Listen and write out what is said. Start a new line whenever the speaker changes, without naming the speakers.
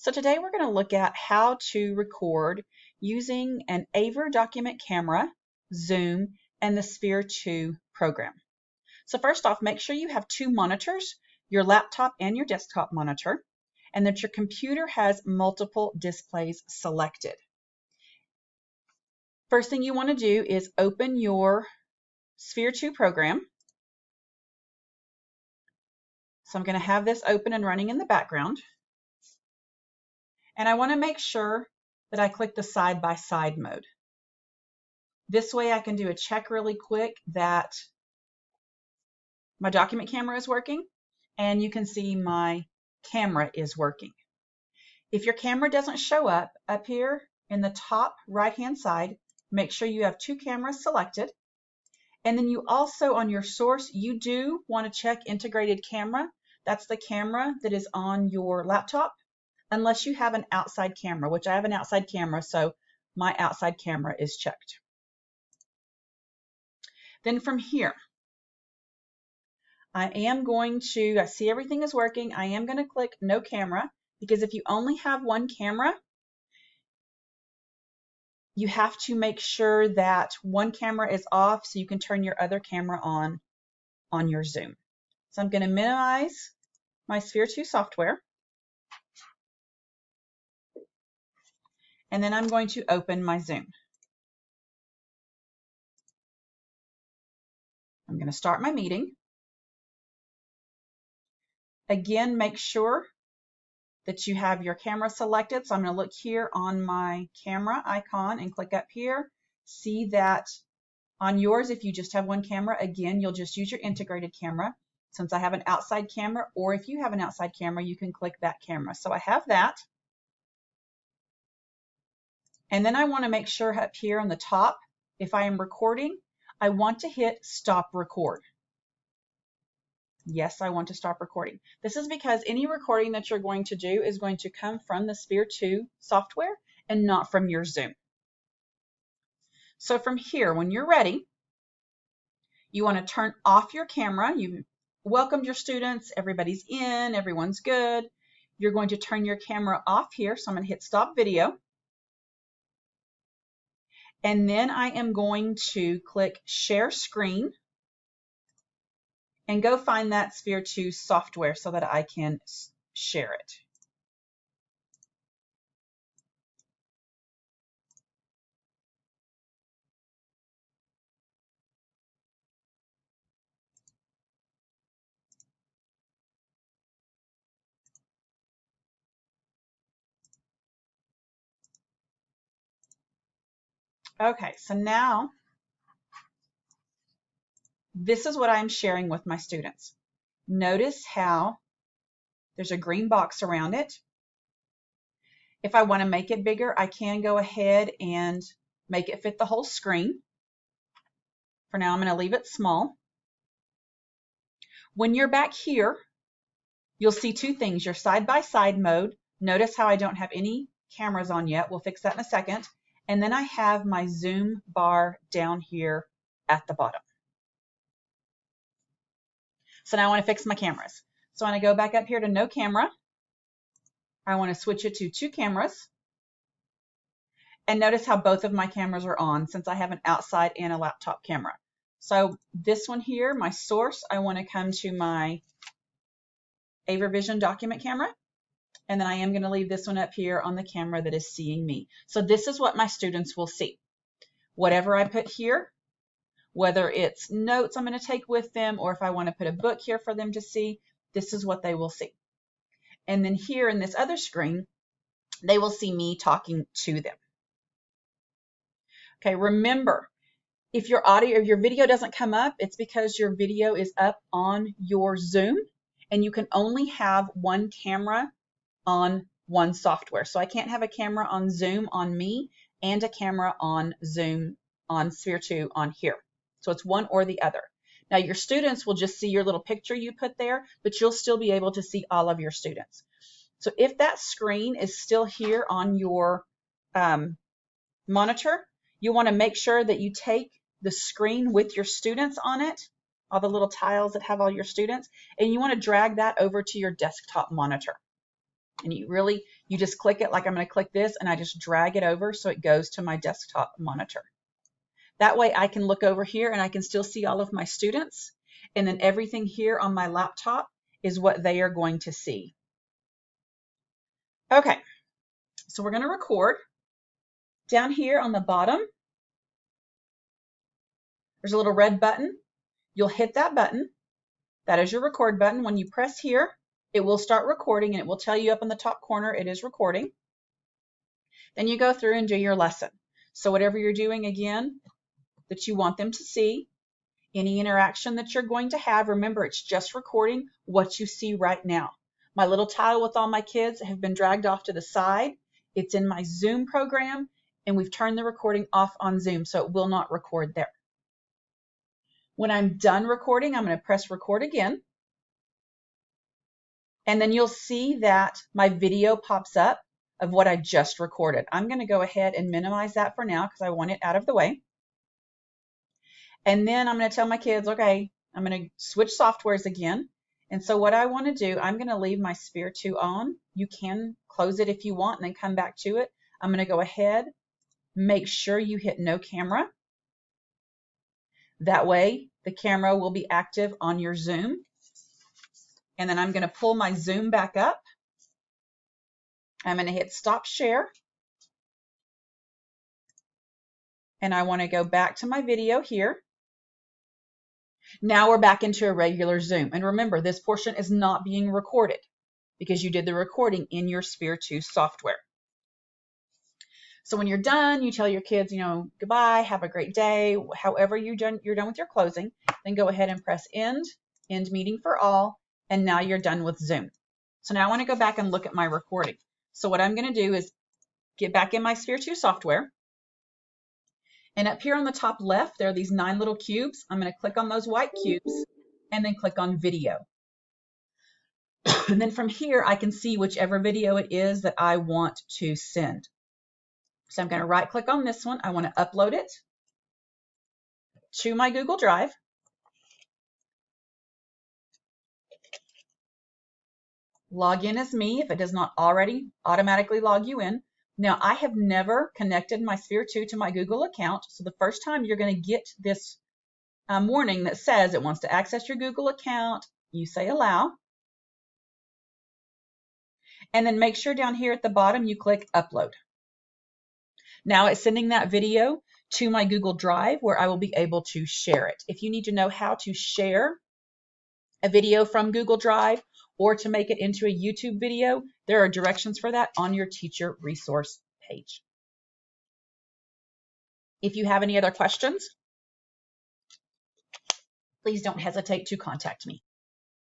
So today we're going to look at how to record using an AVer document camera, Zoom, and the Sphere 2 program. So first off, make sure you have two monitors, your laptop and your desktop monitor, and that your computer has multiple displays selected. First thing you want to do is open your Sphere 2 program. So I'm going to have this open and running in the background. And I want to make sure that I click the side-by-side mode. This way I can do a check really quick that my document camera is working and you can see my camera is working. If your camera doesn't show up here in the top right-hand side, make sure you have two cameras selected. And then you also, on your source, you do want to check integrated camera. That's the camera that is on your laptop, unless you have an outside camera, which I have an outside camera, so my outside camera is checked. Then from here, I see everything is working. I am going to click no camera, because if you only have one camera, you have to make sure that one camera is off so you can turn your other camera on your Zoom. So I'm going to minimize my Sphere 2 software. And then I'm going to open my Zoom. I'm going to start my meeting. Again, make sure that you have your camera selected. So I'm going to look here on my camera icon and click up here. See that on yours, if you just have one camera, again, you'll just use your integrated camera. Since I have an outside camera, or if you have an outside camera, you can click that camera. So I have that. And then I want to make sure up here on the top, if I am recording, I want to hit stop record. Yes, I want to stop recording. This is because any recording that you're going to do is going to come from the Sphere 2 software and not from your Zoom. So from here, when you're ready, you want to turn off your camera. You've welcomed your students, everybody's in, everyone's good. You're going to turn your camera off here. So I'm going to hit stop video. And then I am going to click share screen and go find that Sphere 2 software so that I can share it. Okay, so now this is what I'm sharing with my students. Notice how there's a green box around it. If I want to make it bigger, I can go ahead and make it fit the whole screen. For now, I'm going to leave it small. When you're back here, you'll see two things, your side-by-side mode. Notice how I don't have any cameras on yet. We'll fix that in a second. And then I have my Zoom bar down here at the bottom. So now I want to fix my cameras. So I want to go back up here to no camera. I want to switch it to two cameras. And notice how both of my cameras are on since I have an outside and a laptop camera. So this one here, my source, I want to come to my AVer Vision document camera. And then I am going to leave this one up here on the camera that is seeing me. So this is what my students will see. Whatever I put here, whether it's notes I'm going to take with them, or if I want to put a book here for them to see, this is what they will see. And then here in this other screen, they will see me talking to them. Okay, remember, if your audio or your video doesn't come up, it's because your video is up on your Zoom and you can only have one camera on one software. So I can't have a camera on Zoom on me and a camera on Zoom on Sphere 2 on here. So it's one or the other. Now your students will just see your little picture you put there, but you'll still be able to see all of your students. So if that screen is still here on your monitor, you want to make sure that you take the screen with your students on it, all the little tiles that have all your students, and you want to drag that over to your desktop monitor. And you just click it like I'm going to click this, and I just drag it over so it goes to my desktop monitor. That way I can look over here and I can still see all of my students. And then everything here on my laptop is what they are going to see. Okay, so we're going to record. Down here on the bottom, there's a little red button. You'll hit that button. That is your record button. When you press here, it will start recording, and it will tell you up in the top corner it is recording. Then you go through and do your lesson. So whatever you're doing, again, that you want them to see, any interaction that you're going to have, remember it's just recording what you see right now. My little tile with all my kids have been dragged off to the side. It's in my Zoom program, and we've turned the recording off on Zoom, so it will not record there. When I'm done recording, I'm going to press record again. And then you'll see that my video pops up of what I just recorded. I'm going to go ahead and minimize that for now because I want it out of the way. And then I'm going to tell my kids, okay, I'm going to switch softwares again. And so what I want to do, I'm going to leave my Sphere 2 on. You can close it if you want and then come back to it. I'm going to go ahead, make sure you hit no camera. That way the camera will be active on your Zoom. And then I'm going to pull my Zoom back up. I'm going to hit stop share. And I want to go back to my video here. Now we're back into a regular Zoom. And remember, this portion is not being recorded because you did the recording in your Sphere 2 software. So when you're done, you tell your kids, goodbye, have a great day. However you're done with your closing, then go ahead and press end meeting for all, and now you're done with Zoom. So now I want to go back and look at my recording. So what I'm going to do is get back in my Sphere 2 software. And up here on the top left, there are these 9 little cubes. I'm going to click on those white cubes and then click on video. And then from here, I can see whichever video it is that I want to send. So I'm going to right click on this one. I want to upload it to my Google Drive. Log in as me if it does not already automatically log you in. Now, I have never connected my Sphere 2 to my Google account. So the first time you're going to get this warning that says it wants to access your Google account, you say allow. And then make sure down here at the bottom you click upload. Now it's sending that video to my Google Drive where I will be able to share it. If you need to know how to share a video from Google Drive or to make it into a YouTube video, there are directions for that on your teacher resource page. If you have any other questions, please don't hesitate to contact me.